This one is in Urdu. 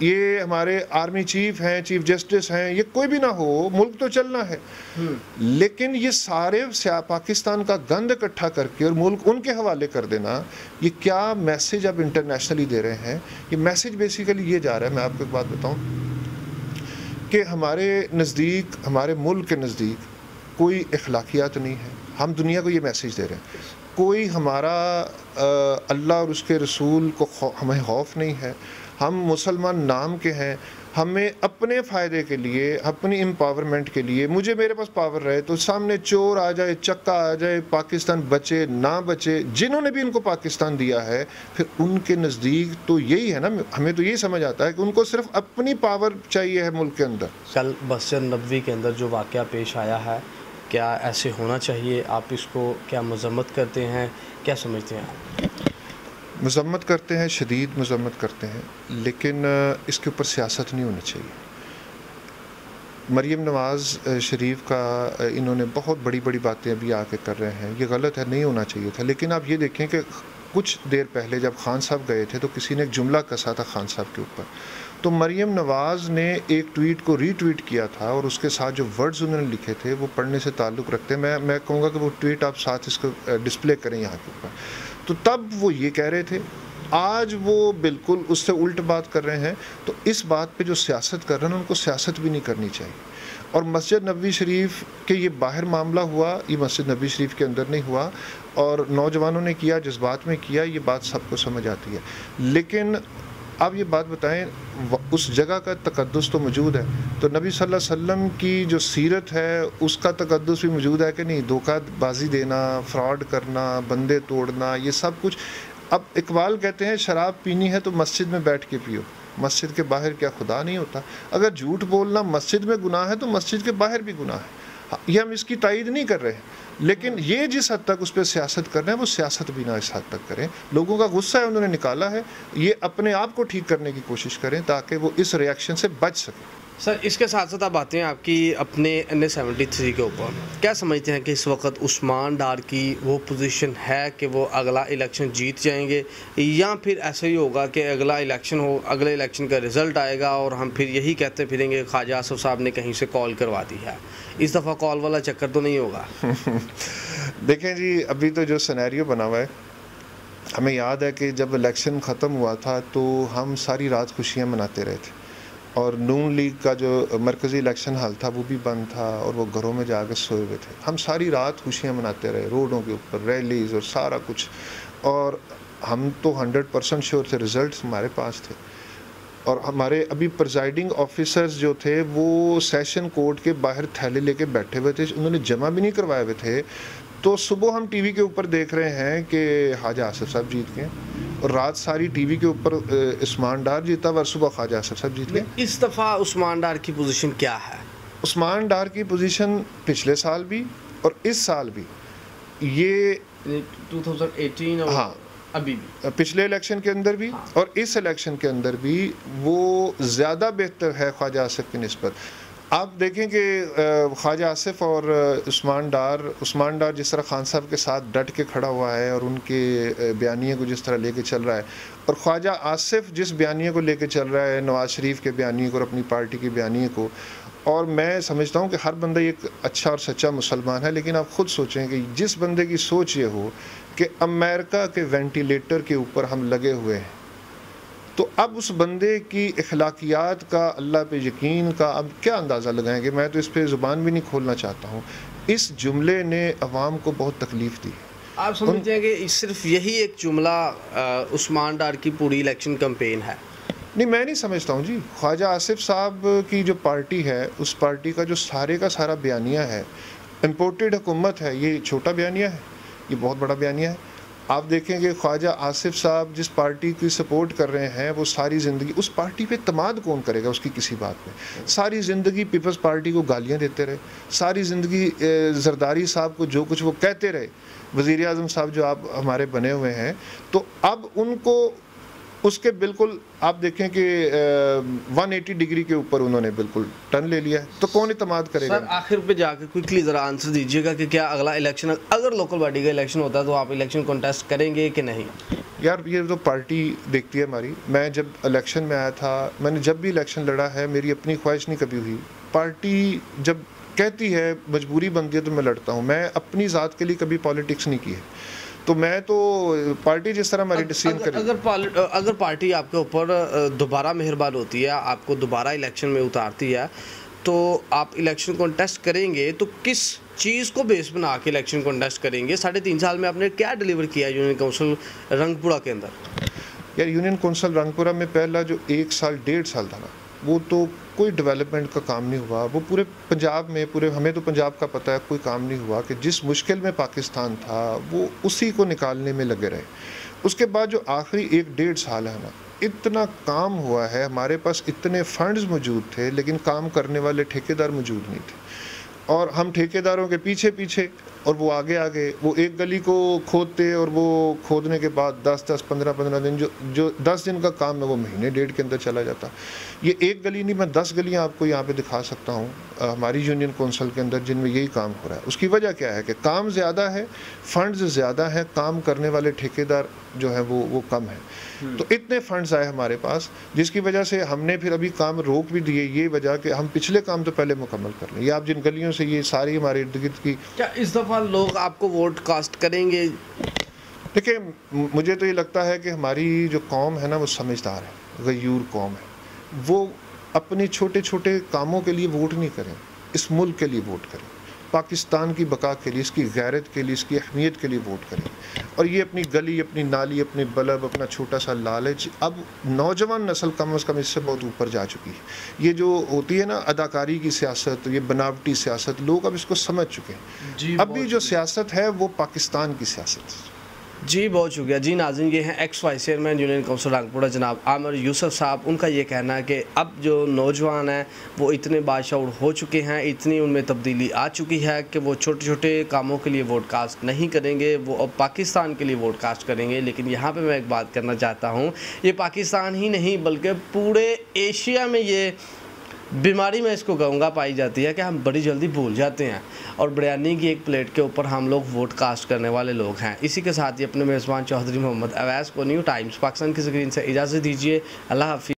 یہ ہمارے آرمی چیف ہیں، چیف جسٹس ہیں، یہ کوئی بھی نہ ہو، ملک تو چلنا ہے، لیکن یہ سارے پاکستان کا گند اکٹھا کر کے اور ملک ان کے حوالے کر دینا، یہ کیا میسج اب انٹرنیشنلی دے رہے ہیں؟ یہ میسج بیسیکلی یہ جا رہا ہے، میں آپ کو ایک بات بتاؤں کہ ہمارے نزدیک، ہمارے ملک کے نزدیک کوئی اخلاقیات نہیں ہے. ہم دنیا کو یہ میسج دے رہے ہیں، کوئی ہمارا اللہ اور اس کے رسول کو ہمیں خوف نہیں ہے. ہم مسلمان نام کے ہیں، ہمیں اپنے فائدے کے لیے، اپنی امپاورمنٹ کے لیے، میرے پاس پاور رہے تو سامنے چور آ جائے، چکا آ جائے، پاکستان بچے نہ بچے، جنہوں نے بھی ان کو پاکستان دیا ہے، پھر ان کے نزدیک تو یہی ہے نا. ہمیں تو یہی سمجھ آتا ہے کہ ان کو صرف اپنی پاور چاہیے ہے ملک کے اندر. کل مسجد نبوی کے اندر جو واقعہ پیش آیا ہے، کیا ایسے ہونا چاہیے؟ آپ اس کو کیا مذمت کرتے ہیں؟ کیا سمجھتے ہیں؟ مذمت کرتے ہیں، شدید مذمت کرتے ہیں، لیکن اس کے اوپر سیاست نہیں ہونی چاہیے. مریم نواز شریف کا انہوں نے بہت بڑی بڑی باتیں ابھی آ کے کر رہے ہیں، یہ غلط ہے، نہیں ہونا چاہیے تھا. لیکن آپ یہ دیکھیں کہ کچھ دیر پہلے جب خان صاحب گئے تھے تو کسی نے ایک جملہ کسا تھا خان صاحب کے اوپر، تو مریم نواز نے ایک ٹویٹ کو ری ٹویٹ کیا تھا اور اس کے ساتھ جو ورڈز انہوں نے لکھے تھے وہ پڑھنے سے تعلق رکھتے ہیں. میں کہوں گا کہ وہ ٹویٹ آپ ساتھ اس کو ڈسپلے کریں یہاں کے اوپر. تو تب وہ یہ کہہ رہے تھے، آج وہ بالکل اس سے الٹ بات کر رہے ہیں. تو اس بات پہ جو سیاست کر رہے ہیں ان کو سیاست بھی نہیں کرنی چاہیے. اور مسجد نبوی شریف کے یہ باہر معاملہ ہوا، یہ مسجد نبوی شریف کے اندر نہیں ہوا، اور نوجوانوں نے کیا، جذبات میں کیا، یہ بات سب کو سمجھ آتی ہے. لیکن اب یہ بات بتائیں، اس جگہ کا تقدس تو موجود ہے، تو نبی صلی اللہ علیہ وسلم کی جو سیرت ہے اس کا تقدس بھی موجود ہے کہ نہیں؟ دھوکہ بازی دینا، فراڈ کرنا، بندے توڑنا، یہ سب کچھ. اب اقبال کہتے ہیں شراب پینی ہے تو مسجد میں بیٹھ کے پیو، مسجد کے باہر کیا خدا نہیں ہوتا؟ اگر جھوٹ بولنا مسجد میں گناہ ہے تو مسجد کے باہر بھی گناہ ہے. یہ ہم اس کی تائید نہیں کر رہے، لیکن یہ جس حد تک اس پہ سیاست کر رہے ہیں وہ سیاست بھی نہ اس حد تک کریں. لوگوں کا غصہ ہے، انہوں نے نکالا ہے، یہ اپنے آپ کو ٹھیک کرنے کی کوشش کریں تاکہ وہ اس ریاکشن سے بچ سکیں. سر، اس کے ساتھ ساتھ آپ باتیں آپ کی اپنے N73 کے اوپر کیا سمجھتے ہیں کہ اس وقت عثمان ڈار کی وہ پوزیشن ہے کہ وہ اگلا الیکشن جیت جائیں گے، یا پھر ایسا ہی ہوگا کہ اگلا الیکشن ہو، اگلے الیکشن کا رزلٹ آئے گا اور ہم پھر یہی کہتے پھریں گے کہ خواجہ آصف صاحب نے کہیں سے کال کروا دی ہے؟ اس دفعہ کال والا چکر تو نہیں ہوگا؟ دیکھیں جی، ابھی تو جو سینیریو بنا ہوا ہے، ہمیں یاد ہے کہ جب الیکشن ختم ہوا تھا تو ہم ساری رات خوشیاں مناتے رہے تھے، اور نون لیگ کا جو مرکزی الیکشن ہال تھا وہ بھی بند تھا اور وہ گھروں میں جا کے سوئے ہوئے تھے. ہم ساری رات خوشیاں مناتے رہے، روڈوں کے اوپر ریلیز اور سارا کچھ، اور ہم تو 100% شیور تھے، رزلٹس ہمارے پاس تھے. اور ہمارے ابھی پرزائڈنگ آفیسرز جو تھے وہ سیشن کورٹ کے باہر تھیلے لے کے بیٹھے ہوئے تھے، انہوں نے جمع بھی نہیں کروائے ہوئے تھے. تو صبح ہم ٹی وی کے اوپر دیکھ رہے ہیں کہ خواجہ آصف صاحب جیت گئے، اور رات ساری ٹی وی کے اوپر عثمان ڈار جیتا اور صبح خواجہ آصف صاحب جیت گئے. اس دفعہ عثمان ڈار کی پوزیشن کیا ہے؟ عثمان ڈار کی پوزیشن پچھلے سال بھی اور اس سال بھی، یہ 2018 اور ہاں ابھی بھی، پچھلے الیکشن کے اندر بھی اور اس الیکشن کے اندر بھی وہ زیادہ بہتر ہے خواجہ آصف کی نسبت. آپ دیکھیں کہ خواجہ آصف اور عثمان ڈار جس طرح خان صاحب کے ساتھ ڈٹ کے کھڑا ہوا ہے اور ان کے بیانیے کو جس طرح لے کے چل رہا ہے، اور خواجہ آصف جس بیانیے کو لے کے چل رہا ہے، نواز شریف کے بیانیے کو اور اپنی پارٹی کے بیانیے کو. اور میں سمجھتا ہوں کہ ہر بندہ ایک اچھا اور سچا مسلمان ہے، لیکن آپ خود سوچیں کہ جس بندے کی سوچ یہ ہو کہ امریکہ کے وینٹیلیٹر کے اوپر ہم لگے ہوئے ہیں، تو اب اس بندے کی اخلاقیات کا، اللہ پہ یقین کا اب کیا اندازہ لگائیں گے؟ میں تو اس پہ زبان بھی نہیں کھولنا چاہتا ہوں. اس جملے نے عوام کو بہت تکلیف دی. آپ سمجھتے ہیں کہ صرف یہی ایک جملہ عثمان ڈار کی پوری الیکشن کمپین ہے؟ نہیں، میں نہیں سمجھتا ہوں جی. خواجہ آصف صاحب کی جو پارٹی ہے، اس پارٹی کا جو سارے کا سارا بیانیہ ہے، امپورٹڈ حکومت ہے. یہ چھوٹا بیانیہ ہے، یہ بہت بڑا بیانیہ ہے. آپ دیکھیں کہ خواجہ آصف صاحب جس پارٹی کی سپورٹ کر رہے ہیں وہ ساری زندگی اس پارٹی پہ اعتماد کون کرے گا؟ اس کی کسی بات پہ ساری زندگی پیپلز پارٹی کو گالیاں دیتے رہے، ساری زندگی زرداری صاحب کو جو کچھ وہ کہتے رہے، وزیر اعظم صاحب جو آپ ہمارے بنے ہوئے ہیں. تو اب ان کو اس کے بالکل آپ دیکھیں کہ 180 ڈگری کے اوپر انہوں نے بالکل ٹرن لے لیا ہے. تو کون اعتماد کرے گا؟ سر، آخر پہ جا کے کوئکلی ذرا آنسر دیجیے گا کہ کیا اگلا الیکشن، اگر لوکل باڈی کا الیکشن ہوتا ہے تو آپ الیکشن کنٹیسٹ کریں گے کہ نہیں؟ یار یہ تو پارٹی دیکھتی ہے ہماری. میں جب الیکشن میں آیا تھا, میں نے جب بھی الیکشن لڑا ہے, میری اپنی خواہش نہیں کبھی ہوئی. پارٹی جب کہتی ہے مجبوری بنتی ہے تو میں لڑتا ہوں. میں اپنی ذات کے لیے کبھی پالیٹکس نہیں کی ہے. تو میں تو پارٹی جس طرح ہماری ڈیسیژن کرے, اگر پارٹی آپ کے اوپر دوبارہ مہربان ہوتی ہے, آپ کو دوبارہ الیکشن میں اتارتی ہے, تو آپ الیکشن کنٹیسٹ کریں گے, تو کس چیز کو بیس بنا کے الیکشن کنٹیسٹ کریں گے؟ 3.5 سال میں آپ نے کیا ڈیلیور کیا ہے یونین کونسل رنگ پورہ کے اندر؟ یار یونین کونسل رنگ پورہ میں پہلا جو 1 سال 1.5 سال تھا نا, وہ تو کوئی ڈیولپمنٹ کا کام نہیں ہوا. وہ پورے پنجاب میں, ہمیں تو پنجاب کا پتہ ہے, کوئی کام نہیں ہوا کہ جس مشکل میں پاکستان تھا وہ اسی کو نکالنے میں لگے رہے. اس کے بعد جو آخری 1.5 سال ہے نا, اتنا کام ہوا ہے. ہمارے پاس اتنے فنڈز موجود تھے لیکن کام کرنے والے ٹھیکیدار موجود نہیں تھے, اور ہم ٹھیکیداروں کے پیچھے پیچھے اور وہ آگے آگے. وہ ایک گلی کو کھودتے اور وہ کھودنے کے بعد 10-15 دن, جو 10 دن کا کام ہے وہ مہینے 1.5 کے اندر چلا جاتا. یہ ایک گلی نہیں, میں 10 گلیاں آپ کو یہاں پہ دکھا سکتا ہوں ہماری یونین کونسل کے اندر جن میں یہی کام ہو رہا ہے. اس کی وجہ کیا ہے کہ کام زیادہ ہے, فنڈز زیادہ ہیں, کام کرنے والے ٹھیکیدار جو ہیں وہ کم ہیں. تو اتنے فنڈز آئے ہمارے پاس, جس کی وجہ سے ہم نے پھر ابھی کام روک بھی دیے. یہ وجہ کہ ہم پچھلے کام تو پہلے مکمل کر لیں. یہ آپ جن گلیوں سے یہ ساری ہمارے ارد گرد کی, کیا اس دفعہ لوگ آپ کو ووٹ کاسٹ کریں گے؟ دیکھیں, مجھے تو یہ لگتا ہے کہ ہماری جو قوم ہے نا وہ سمجھدار ہے, غیور قوم ہے. وہ اپنے چھوٹے چھوٹے کاموں کے لیے ووٹ نہیں کریں, اس ملک کے لیے ووٹ کریں, پاکستان کی بقا کے لیے, اس کی غیرت کے لیے, اس کی اہمیت کے لیے ووٹ کریں. اور یہ اپنی گلی, اپنی نالی, اپنی بلب, اپنا چھوٹا سا لالچ, اب نوجوان نسل کم از کم اس سے بہت اوپر جا چکی ہے. یہ جو ہوتی ہے نا اداکاری کی سیاست, یہ بناوٹی سیاست, لوگ اب اس کو سمجھ چکے ہیں. اب بھی جو سیاست ہے وہ پاکستان کی سیاست ہے. جی بہت شکریہ. جی ناظرین, یہ ہیں x vice chairman union council رنگ پورہ جناب عامر یوسف صاحب. ان کا یہ کہنا ہے کہ اب جو نوجوان ہیں وہ اتنے باشعور ہو چکے ہیں, اتنی ان میں تبدیلی آ چکی ہے کہ وہ چھوٹے چھوٹے کاموں کے لیے ووٹ کاسٹ نہیں کریں گے, وہ اب پاکستان کے لیے ووٹ کاسٹ کریں گے. لیکن یہاں پہ میں ایک بات کرنا چاہتا ہوں, یہ پاکستان ہی نہیں بلکہ پورے ایشیا میں یہ بیماری میں اس کو کہوں گا پائی جاتی ہے کہ ہم بڑی جلدی بھول جاتے ہیں, اور بریانی کی ایک پلیٹ کے اوپر ہم لوگ ووٹ کاسٹ کرنے والے لوگ ہیں. اسی کے ساتھ ہی اپنے میزبان چوہدری محمد اویس کو نیو ٹائمز پاکستان کی اسکرین سے اجازت دیجیے. اللہ حافظ.